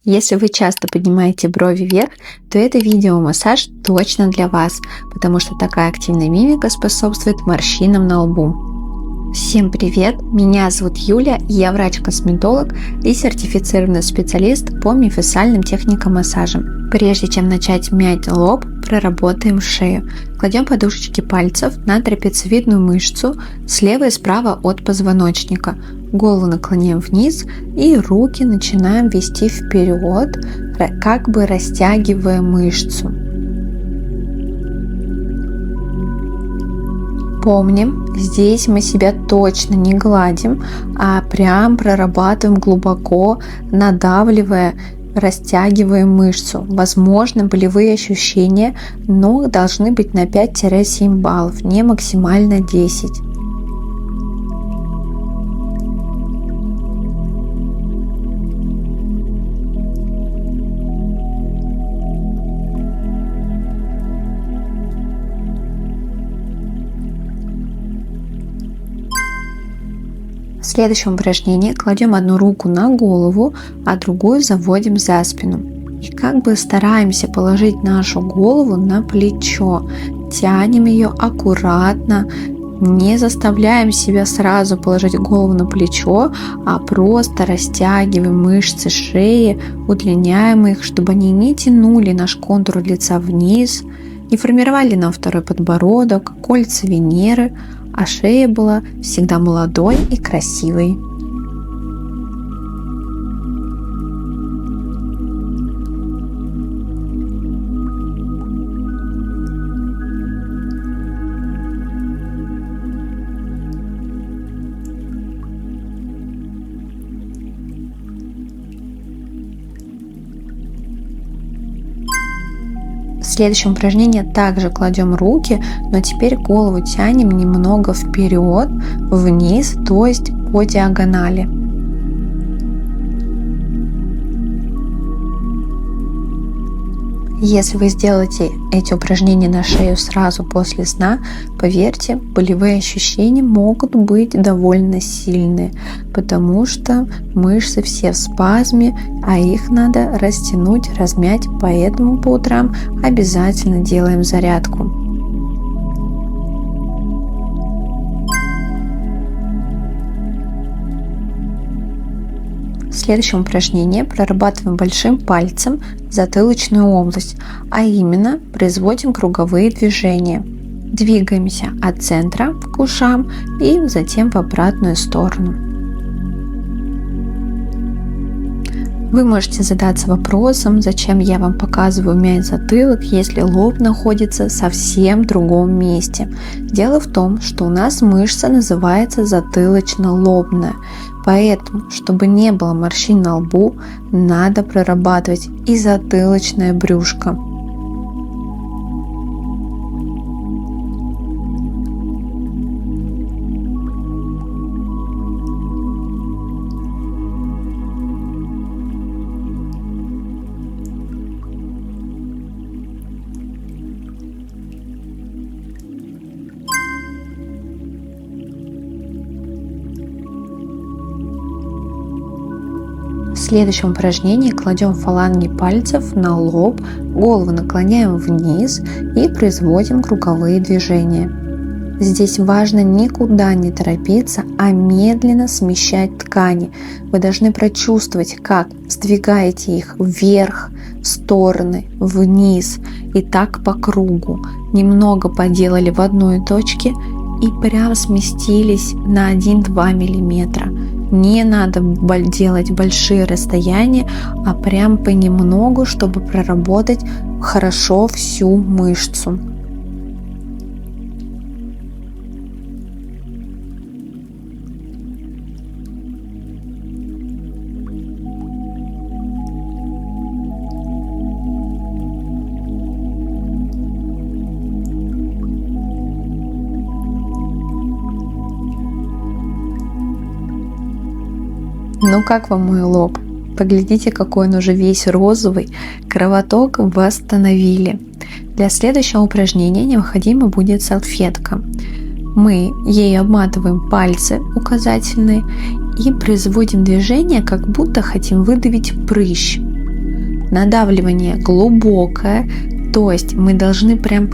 Если вы часто поднимаете брови вверх, то это видеомассаж точно для вас, потому что такая активная мимика способствует морщинам на лбу. Всем привет! Меня зовут Юля, я врач-косметолог и сертифицированный специалист по мифосальным техникам массажа. Прежде чем начать мять лоб, проработаем шею. Кладем подушечки пальцев на трапециевидную мышцу слева и справа от позвоночника. Голову наклоняем вниз и руки начинаем вести вперед, как бы растягивая мышцу. Помним, здесь мы себя точно не гладим, а прям прорабатываем глубоко, надавливая, растягиваем мышцу. Возможно, болевые ощущения, но должны быть на 5-7 баллов, не максимально 10. В следующем упражнении кладем одну руку на голову, а другую заводим за спину. И как бы стараемся положить нашу голову на плечо. Тянем ее аккуратно, не заставляем себя сразу положить голову на плечо, а просто растягиваем мышцы шеи, удлиняем их, чтобы они не тянули наш контур лица вниз, не формировали нам второй подбородок, кольца Венеры, а шея была всегда молодой и красивой. В следующем упражнении также кладем руки, но теперь голову тянем немного вперед, вниз, то есть по диагонали. Если вы сделаете эти упражнения на шею сразу после сна, поверьте, болевые ощущения могут быть довольно сильные, потому что мышцы все в спазме, а их надо растянуть, размять, поэтому по утрам обязательно делаем зарядку. В следующем упражнении прорабатываем большим пальцем затылочную область, а именно производим круговые движения. Двигаемся от центра к ушам и затем в обратную сторону. Вы можете задаться вопросом, зачем я вам показываю мять затылок, если лоб находится совсем в другом месте. Дело в том, что у нас мышца называется затылочно-лобная. Поэтому, чтобы не было морщин на лбу, надо прорабатывать и затылочное брюшко. В следующем упражнении кладем фаланги пальцев на лоб, голову наклоняем вниз и производим круговые движения. Здесь важно никуда не торопиться, а медленно смещать ткани. Вы должны прочувствовать, как сдвигаете их вверх, в стороны, вниз и так по кругу. Немного поделали в одной точке и прям сместились на 1-2 мм. Не надо делать большие расстояния, а прям понемногу, чтобы проработать хорошо всю мышцу. Ну как вам мой лоб? Поглядите, какой он уже весь розовый. Кровоток восстановили. Для следующего упражнения необходима будет салфетка. Мы ей обматываем пальцы указательные и производим движение, как будто хотим выдавить прыщ. Надавливание глубокое, то есть мы должны прям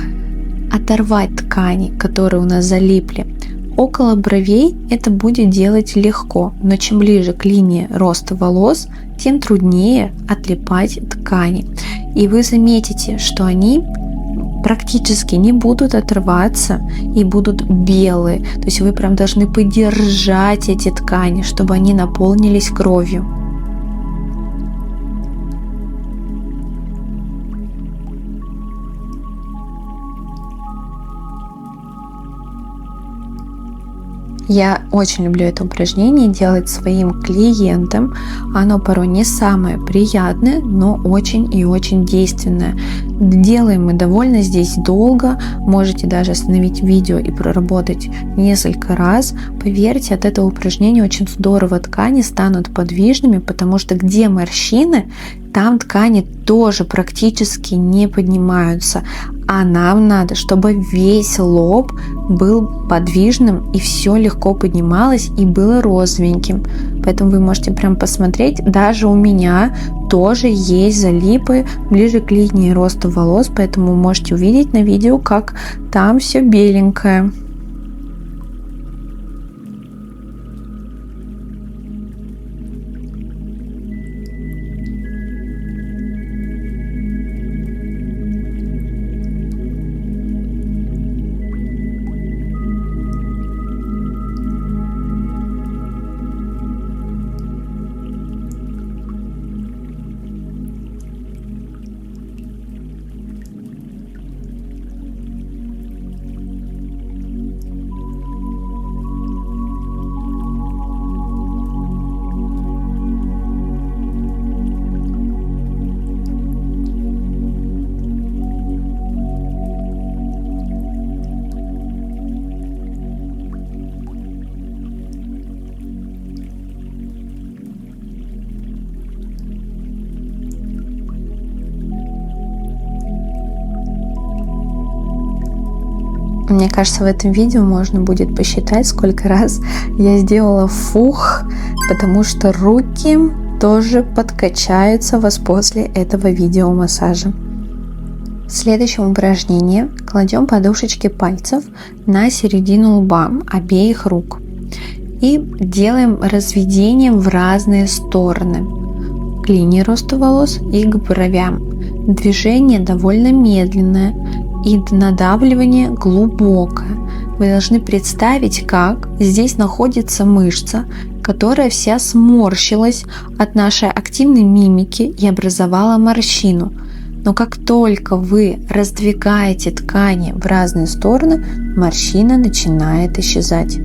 оторвать ткани, которые у нас залипли. Около бровей это будет делать легко, но чем ближе к линии роста волос, тем труднее отлипать ткани. И вы заметите, что они практически не будут отрываться и будут белые. То есть вы прям должны подержать эти ткани, чтобы они наполнились кровью. Я очень люблю это упражнение делать своим клиентам. Оно порой не самое приятное, но очень и очень действенное. Делаем мы довольно здесь долго. Можете даже остановить видео и проработать несколько раз. Поверьте, от этого упражнения очень здорово ткани станут подвижными, потому что где морщины, там ткани тоже практически не поднимаются. А нам надо, чтобы весь лоб был подвижным и все легко поднималось и было розовеньким. Поэтому вы можете прям посмотреть, даже у меня тоже есть залипы ближе к линии роста волос, поэтому можете увидеть на видео, как там все беленькое. Мне кажется, в этом видео можно будет посчитать, сколько раз я сделала фух, потому что руки тоже подкачаются вас после этого видеомассажа. В следующем упражнении кладем подушечки пальцев на середину лба обеих рук и делаем разведение в разные стороны к линии роста волос и к бровям. Движение довольно медленное и надавливание глубокое. Вы должны представить, как здесь находится мышца, которая вся сморщилась от нашей активной мимики и образовала морщину. Но как только вы раздвигаете ткани в разные стороны, морщина начинает исчезать.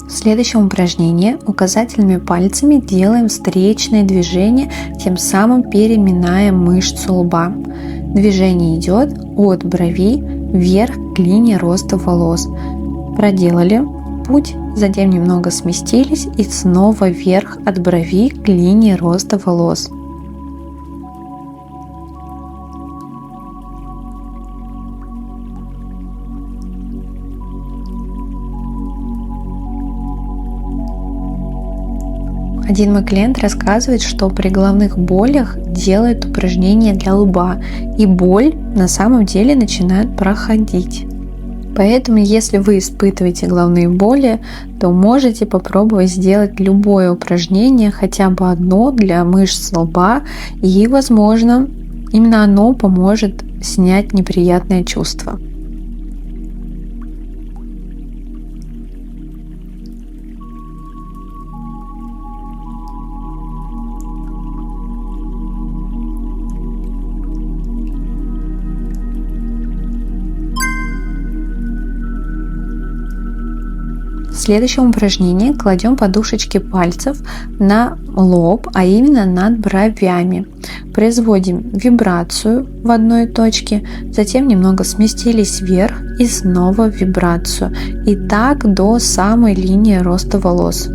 В следующем упражнении указательными пальцами делаем встречное движение, тем самым переминая мышцу лба. Движение идет от бровей вверх к линии роста волос. Проделали путь, затем немного сместились и снова вверх от бровей к линии роста волос. Один мой клиент рассказывает, что при головных болях делает упражнения для лба, и боль на самом деле начинает проходить. Поэтому, если вы испытываете головные боли, то можете попробовать сделать любое упражнение, хотя бы одно для мышц лба, и, возможно, именно оно поможет снять неприятное чувство. следующем упражнении кладем подушечки пальцев на лоб, а именно над бровями. Производим вибрацию в одной точке, затем немного сместились вверх и снова вибрацию. И так до самой линии роста волос.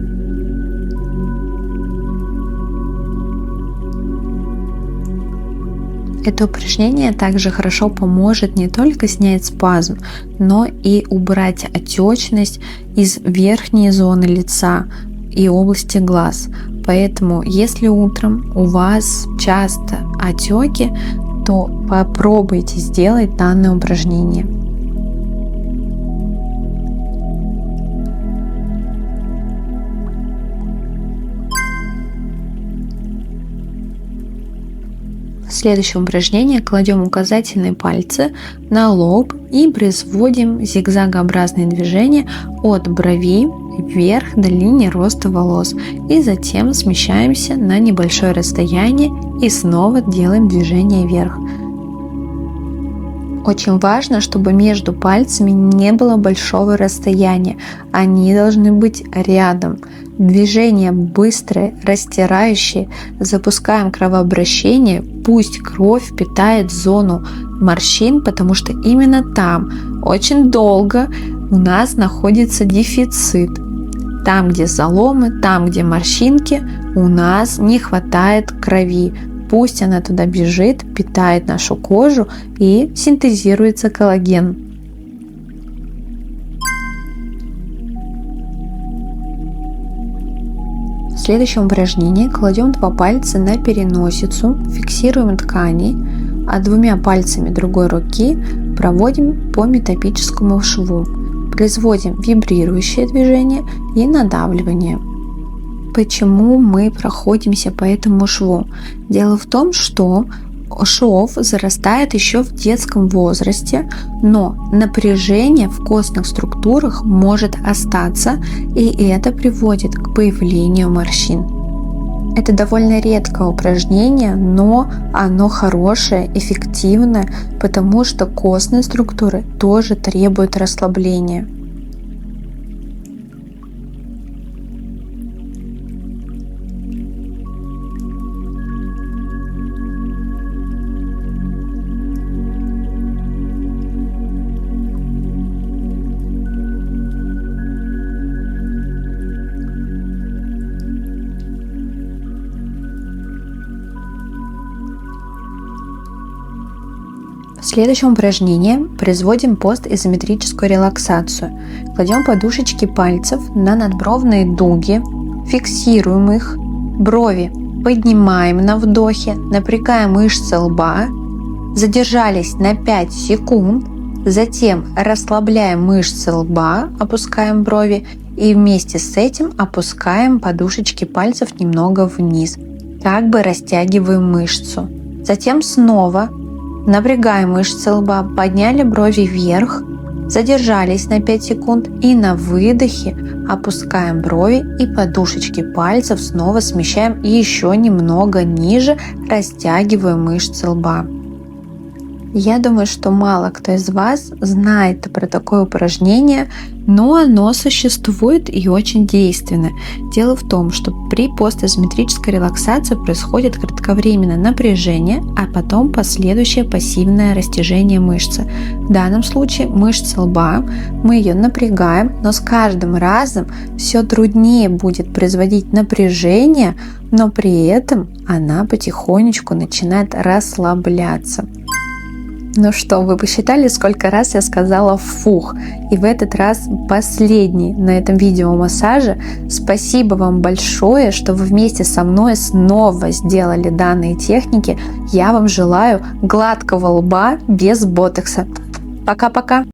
Это упражнение также хорошо поможет не только снять спазм, но и убрать отечность из верхней зоны лица и области глаз. Поэтому, если утром у вас часто отеки, то попробуйте сделать данное упражнение. В следующем упражнении кладем указательные пальцы на лоб и производим зигзагообразные движения от брови вверх до линии роста волос. И затем смещаемся на небольшое расстояние и снова делаем движение вверх. Очень важно, чтобы между пальцами не было большого расстояния. Они должны быть рядом. Движения быстрые, растирающие. Запускаем кровообращение. Пусть кровь питает зону морщин, потому что именно там очень долго у нас находится дефицит. Там, где заломы, там, где морщинки, у нас не хватает крови. Пусть она туда бежит, питает нашу кожу и синтезируется коллаген. В следующем упражнении кладем 2 пальца на переносицу, фиксируем ткани, а 2 пальцами другой руки проводим по метапическому шву. Производим вибрирующее движение и надавливание. Почему мы проходимся по этому шву? Дело в том, что шов зарастает еще в детском возрасте, но напряжение в костных структурах может остаться, и это приводит к появлению морщин. Это довольно редкое упражнение, но оно хорошее, эффективное, потому что костные структуры тоже требуют расслабления. В следующем упражнении производим постизометрическую релаксацию. Кладем подушечки пальцев на надбровные дуги, фиксируем их, брови поднимаем на вдохе, напрягаем мышцы лба, задержались на 5 секунд, затем расслабляем мышцы лба, опускаем брови и вместе с этим опускаем подушечки пальцев немного вниз, как бы растягиваем мышцу. Затем снова напрягаем мышцы лба, подняли брови вверх, задержались на 5 секунд и на выдохе опускаем брови и подушечки пальцев снова смещаем и еще немного ниже растягиваем мышцы лба. Я думаю, что мало кто из вас знает про такое упражнение, но оно существует и очень действенное. Дело в том, что при постизометрической релаксации происходит кратковременное напряжение, а потом последующее пассивное растяжение мышцы. В данном случае мышца лба, мы ее напрягаем, но с каждым разом все труднее будет производить напряжение, но при этом она потихонечку начинает расслабляться. Ну что, вы посчитали, сколько раз я сказала «фух»? И в этот раз последний на этом видео массаже. Спасибо вам большое, что вы вместе со мной снова сделали данные техники. Я вам желаю гладкого лба без ботокса. Пока-пока!